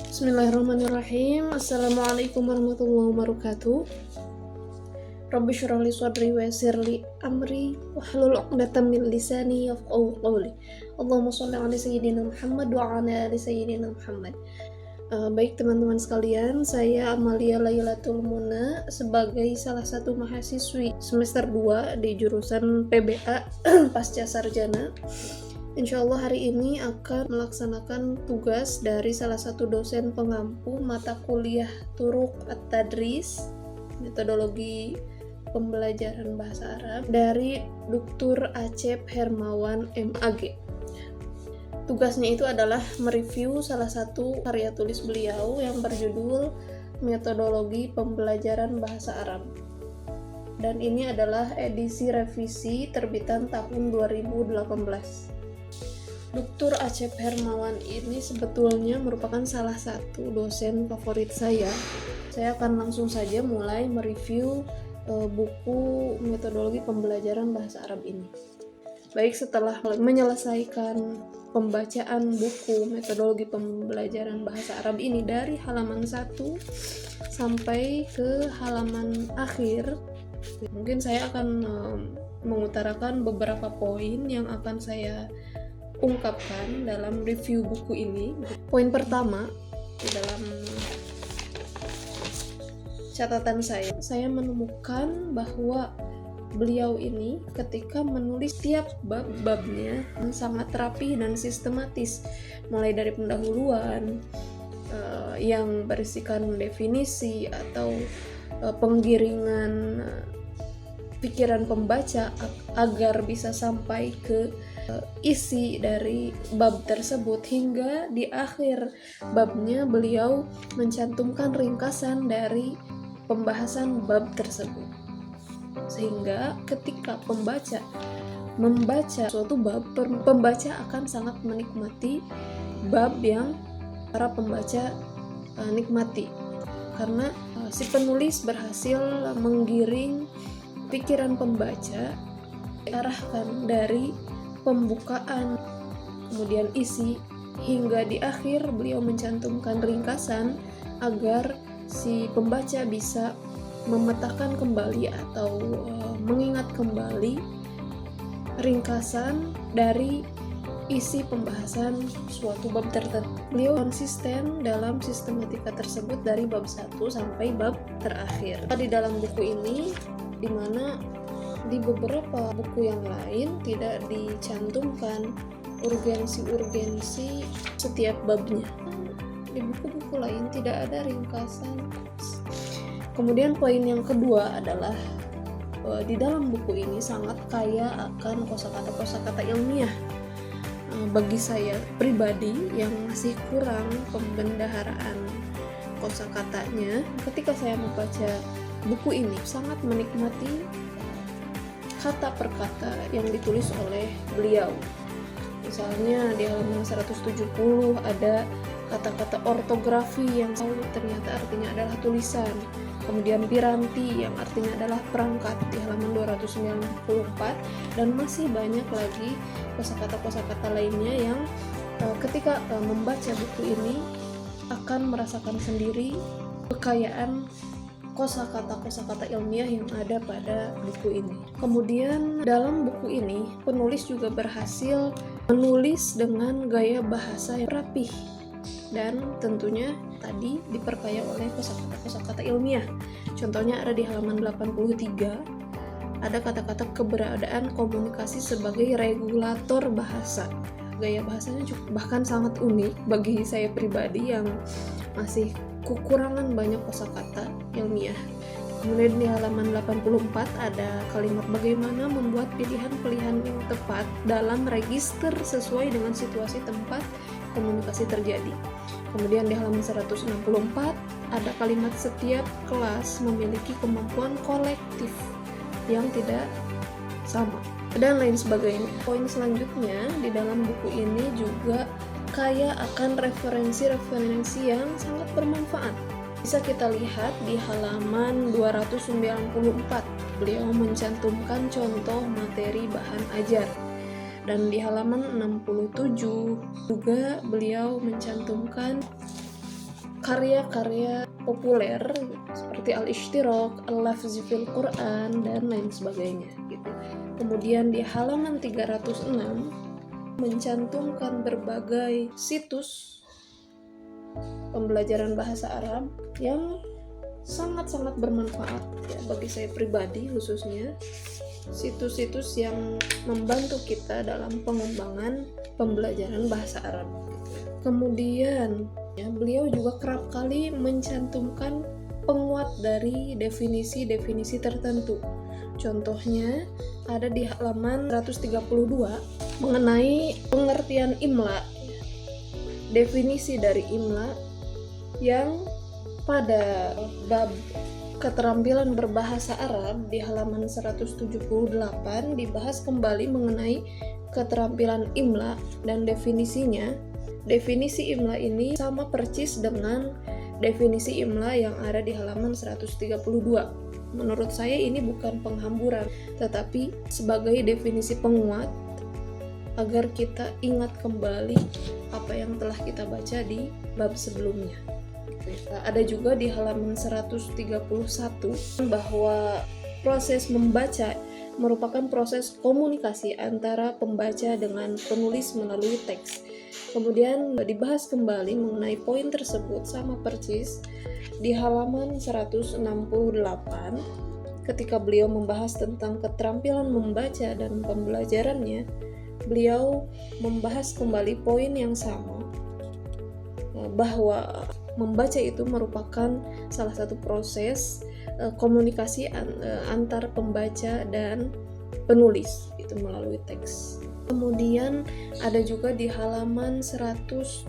Bismillahirrahmanirrahim. Assalamualaikum warahmatullahi wabarakatuh. Rabbi shrah li sadri wa yassir li amri wahlul 'uqdatam min lisani yafqahu qawli. Allahumma shalli ala sayyidina Muhammad wa ala ali sayyidina Muhammad. Baik teman-teman sekalian, saya Amalia Lailatul Muna sebagai salah satu mahasiswi semester 2 di jurusan PBA Pasca Sarjana. Insya Allah hari ini akan melaksanakan tugas dari salah satu dosen pengampu mata kuliah Turuq At-Tadris, metodologi pembelajaran bahasa Arab, dari Dr. Acep Hermawan MAG. Tugasnya itu adalah mereview salah satu karya tulis beliau yang berjudul Metodologi Pembelajaran Bahasa Arab. Dan ini adalah edisi revisi terbitan tahun 2018. Dr. Acep Hermawan ini sebetulnya merupakan salah satu dosen favorit saya. Saya akan langsung saja mulai mereview buku metodologi pembelajaran bahasa Arab ini. Baik, setelah menyelesaikan pembacaan buku metodologi pembelajaran bahasa Arab ini dari halaman 1 sampai ke halaman akhir, mungkin saya akan mengutarakan beberapa poin yang akan saya ungkapkan dalam review buku ini. Poin pertama, di dalam catatan saya menemukan bahwa beliau ini ketika menulis tiap bab-babnya sangat rapi dan sistematis, mulai dari pendahuluan yang berisikan definisi atau penggiringan pikiran pembaca agar bisa sampai ke isi dari bab tersebut, hingga di akhir babnya beliau mencantumkan ringkasan dari pembahasan bab tersebut, sehingga ketika pembaca membaca suatu bab, pembaca akan sangat menikmati bab yang para pembaca nikmati, karena si penulis berhasil menggiring pikiran pembaca diarahkan dari pembukaan, kemudian isi, hingga di akhir beliau mencantumkan ringkasan agar si pembaca bisa memetakan kembali atau mengingat kembali ringkasan dari isi pembahasan suatu bab tertentu. Beliau konsisten dalam sistematika tersebut dari bab 1 sampai bab terakhir. Di dalam buku ini, di mana di beberapa buku yang lain tidak dicantumkan urgensi-urgensi setiap babnya. Di buku-buku lain tidak ada ringkasan. Kemudian poin yang kedua adalah di dalam buku ini sangat kaya akan kosakata-kosakata ilmiah. Bagi saya pribadi yang masih kurang pembendaharaan kosakatanya, ketika saya membaca buku ini sangat menikmati kata per kata yang ditulis oleh beliau. Misalnya di halaman 170 ada kata-kata ortografi yang ternyata artinya adalah tulisan. Kemudian piranti yang artinya adalah perangkat di halaman 294, dan masih banyak lagi kosakata-kosakata lainnya yang ketika membaca buku ini akan merasakan sendiri kekayaan kosakata-kosakata ilmiah yang ada pada buku ini. Kemudian dalam buku ini penulis juga berhasil menulis dengan gaya bahasa yang rapih, dan tentunya tadi diperkaya oleh kosakata-kosakata ilmiah. Contohnya ada di halaman 83, ada kata-kata keberadaan komunikasi sebagai regulator bahasa. Gaya bahasanya bahkan sangat unik bagi saya pribadi yang masih kekurangan banyak kosakata ilmiah. Kemudian di halaman 84 ada kalimat bagaimana membuat pilihan-pilihan yang tepat dalam register sesuai dengan situasi tempat komunikasi terjadi. Kemudian di halaman 164 ada kalimat setiap kelas memiliki kemampuan kolektif yang tidak sama, dan lain sebagainya. Poin selanjutnya, di dalam buku ini juga kaya akan referensi-referensi yang sangat bermanfaat. Bisa kita lihat di halaman 294, beliau mencantumkan contoh materi bahan ajar. Dan di halaman 67 juga beliau mencantumkan karya-karya populer seperti Al-Ishtiraq, Al-Lafzi fil Quran, dan lain sebagainya gitu. Kemudian di halaman 306 mencantumkan berbagai situs pembelajaran bahasa Arab yang sangat-sangat bermanfaat ya, bagi saya pribadi khususnya, situs-situs yang membantu kita dalam pengembangan pembelajaran bahasa Arab gitu. Kemudian ya, beliau juga kerap kali mencantumkan penguat dari definisi-definisi tertentu. Contohnya ada di halaman 132 mengenai pengertian imla, definisi dari imla yang pada bab keterampilan berbahasa Arab di halaman 178 dibahas kembali mengenai keterampilan imla dan definisinya. Definisi imla ini sama persis dengan definisi imla yang ada di halaman 132. Menurut saya ini bukan penghamburan, tetapi sebagai definisi penguat agar kita ingat kembali apa yang telah kita baca di bab sebelumnya. Ada juga di halaman 131 bahwa proses membaca merupakan proses komunikasi antara pembaca dengan penulis melalui teks. Kemudian dibahas kembali mengenai poin tersebut sama persis di halaman 168 ketika beliau membahas tentang keterampilan membaca dan pembelajarannya. Beliau membahas kembali poin yang sama, bahwa membaca itu merupakan salah satu proses komunikasi antar pembaca dan penulis itu melalui teks. Kemudian ada juga di halaman 132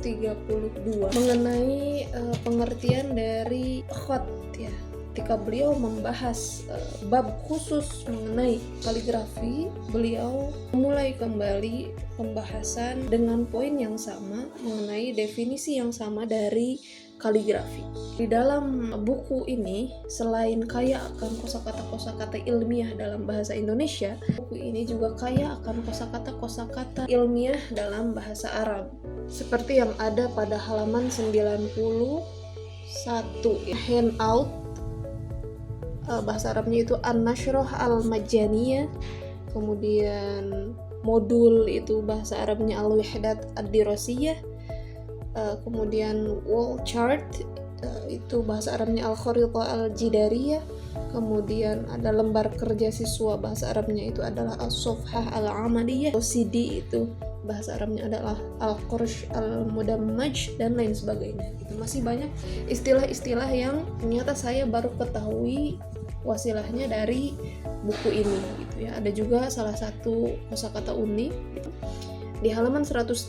mengenai pengertian dari khat ya. Ketika beliau membahas bab khusus mengenai kaligrafi, beliau memulai kembali pembahasan dengan poin yang sama mengenai definisi yang sama dari kaligrafi. Di dalam buku ini, selain kaya akan kosakata-kosakata ilmiah dalam bahasa Indonesia, buku ini juga kaya akan kosakata-kosakata ilmiah dalam bahasa Arab. Seperti yang ada pada halaman 91 handout, bahasa Arabnya itu An-Nashrah Al-Majaniyah. Kemudian modul itu bahasa Arabnya Al-Wihdat Ad-Dirasiyah. Kemudian wall chart itu bahasa Arabnya Al-Kharitah Al-Jidariyah. Kemudian ada lembar kerja siswa, bahasa Arabnya itu adalah As-Sofhah Al-Amaliyah. CD itu bahasa Arabnya adalah Al-Qursh Al-Mudammaj, dan lain sebagainya. Itu masih banyak istilah-istilah yang ternyata saya baru ketahui wasilahnya dari buku ini gitu ya. Ada juga salah satu kosakata unik gitu. Di halaman 101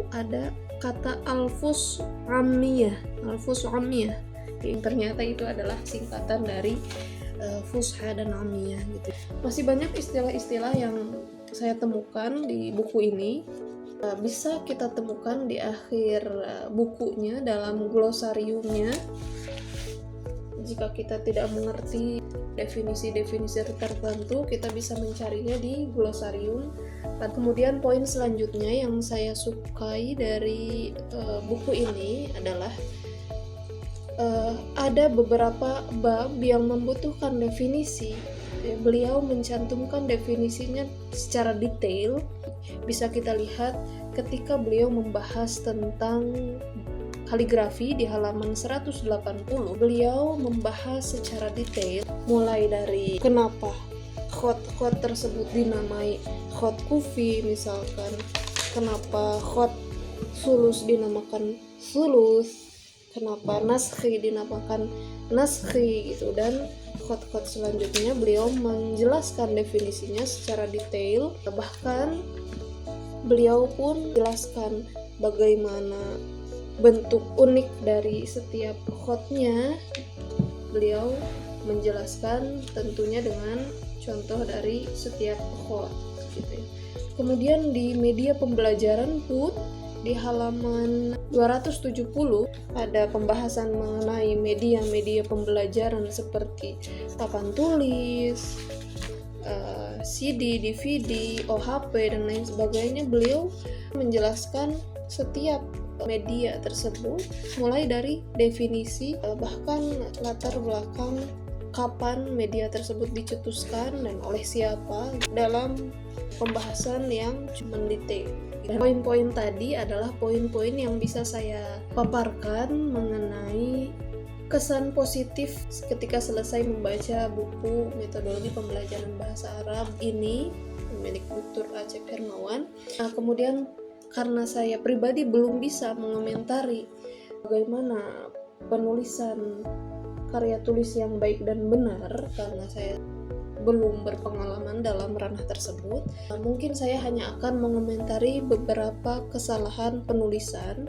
ada kata alfus ammiyah yang ternyata itu adalah singkatan dari fusha dan ammiyah gitu. Masih banyak istilah-istilah yang saya temukan di buku ini, bisa kita temukan di akhir bukunya dalam glosariumnya. Jika kita tidak mengerti definisi-definisi tertentu, kita bisa mencarinya di glosarium. Kemudian poin selanjutnya yang saya sukai dari buku ini adalah ada beberapa bab yang membutuhkan definisi. Beliau mencantumkan definisinya secara detail. Bisa kita lihat ketika beliau membahas tentang kaligrafi di halaman 180, beliau membahas secara detail mulai dari kenapa khot tersebut dinamai khot kufi misalkan, kenapa khot sulus dinamakan sulus, kenapa naskhi dinamakan naskhi gitu, dan khot-khot selanjutnya beliau menjelaskan definisinya secara detail. Bahkan beliau pun jelaskan bagaimana bentuk unik dari setiap khotnya. Beliau menjelaskan tentunya dengan contoh dari setiap khot gitu ya. Kemudian di media pembelajaran pun di halaman 270 ada pembahasan mengenai media-media pembelajaran seperti papan tulis, CD, DVD, OHP, dan lain sebagainya. Beliau menjelaskan setiap media tersebut, mulai dari definisi, bahkan latar belakang kapan media tersebut dicetuskan dan oleh siapa, dalam pembahasan yang mendetail. Dan poin-poin tadi adalah poin-poin yang bisa saya paparkan mengenai kesan positif ketika selesai membaca buku metodologi pembelajaran bahasa Arab ini milik Dr. Acep Hermawan. Kemudian karena saya pribadi belum bisa mengomentari bagaimana penulisan karya tulis yang baik dan benar karena saya belum berpengalaman dalam ranah tersebut, mungkin saya hanya akan mengomentari beberapa kesalahan penulisan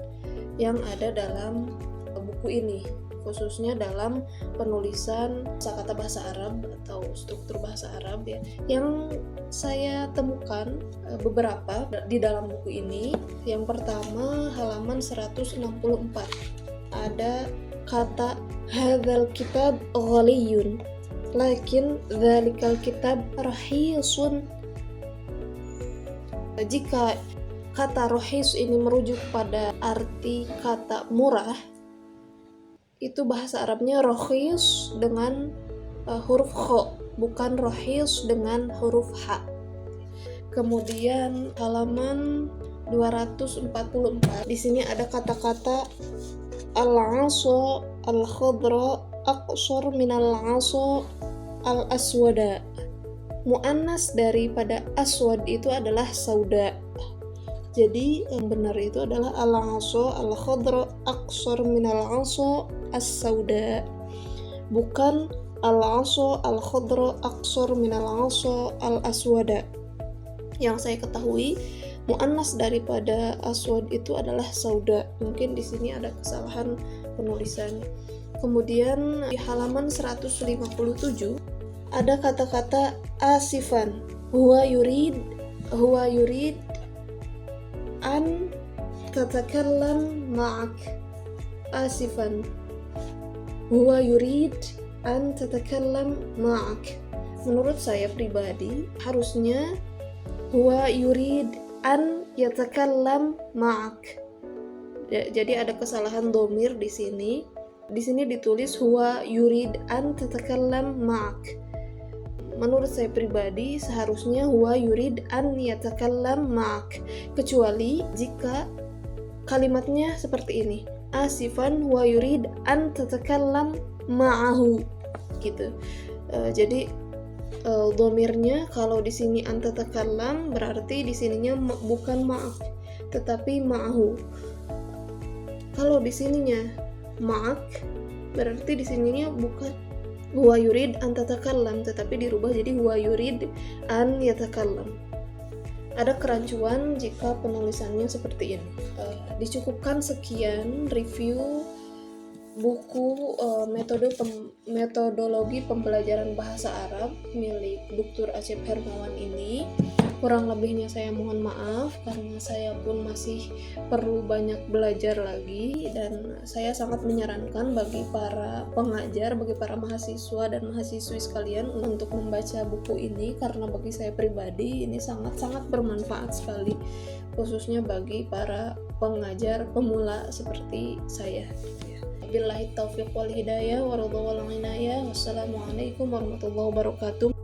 yang ada dalam buku ini, khususnya dalam penulisan kosakata bahasa Arab atau struktur bahasa Arab ya, yang saya temukan beberapa di dalam buku ini. Yang pertama, halaman 164 ada kata hadzal kitab ghaliyun lakin dzalikal kitab rahisun. Jika kata rohis ini merujuk pada arti kata murah, itu bahasa Arabnya rohis dengan huruf kho, bukan rohis dengan huruf ha. Kemudian halaman 244, di sini ada kata-kata al-'asa al-khadra aqsar minal 'asa al-aswada. Muannas daripada aswad itu adalah sauda. Jadi yang benar itu adalah al-'asa al-khadra aqsar minal 'asa as-sauda, bukan al-'asa al-khadra aqsar minal 'asa al-aswada. Yang saya ketahui muannas daripada aswad itu adalah sauda. Mungkin di sini ada kesalahan penulisan. Kemudian di halaman 157 ada kata-kata asifan. Huwa yurid an tatakallam ma'ak. Asifan. Huwa yurid an tatakallam ma'ak. Menurut saya pribadi harusnya huwa yurid an yatakallam ma'ak. Jadi ada kesalahan dhamir di sini. Di sini ditulis huwa yurid an tatakallam ma'ak. Menurut saya pribadi seharusnya huwa yurid an yatakallam ma'ak, kecuali jika kalimatnya seperti ini, asifan huwa yurid an tatakallam ma'ahu gitu. Jadi dhamirnya kalau di sini an tatakallam berarti di sininya bukan ma'ak tetapi ma'ahu. Kalau di sininya ma'ak berarti di sininya bukan huwa yurid an tatakallam tetapi dirubah jadi huwa yurid an yatakallam. Ada kerancuan jika penulisannya seperti ini. Dicukupkan sekian review buku metodologi pembelajaran bahasa Arab milik Dr. Acep Hermawan ini. Kurang lebihnya saya mohon maaf karena saya pun masih perlu banyak belajar lagi, dan saya sangat menyarankan bagi para pengajar, bagi para mahasiswa dan mahasiswi sekalian untuk membaca buku ini karena bagi saya pribadi ini sangat-sangat bermanfaat sekali, khususnya bagi para pengajar pemula seperti saya. Billahi taufiq wal hidayah wa ridha wal inayah. Wassalamualaikum warahmatullahi wabarakatuh.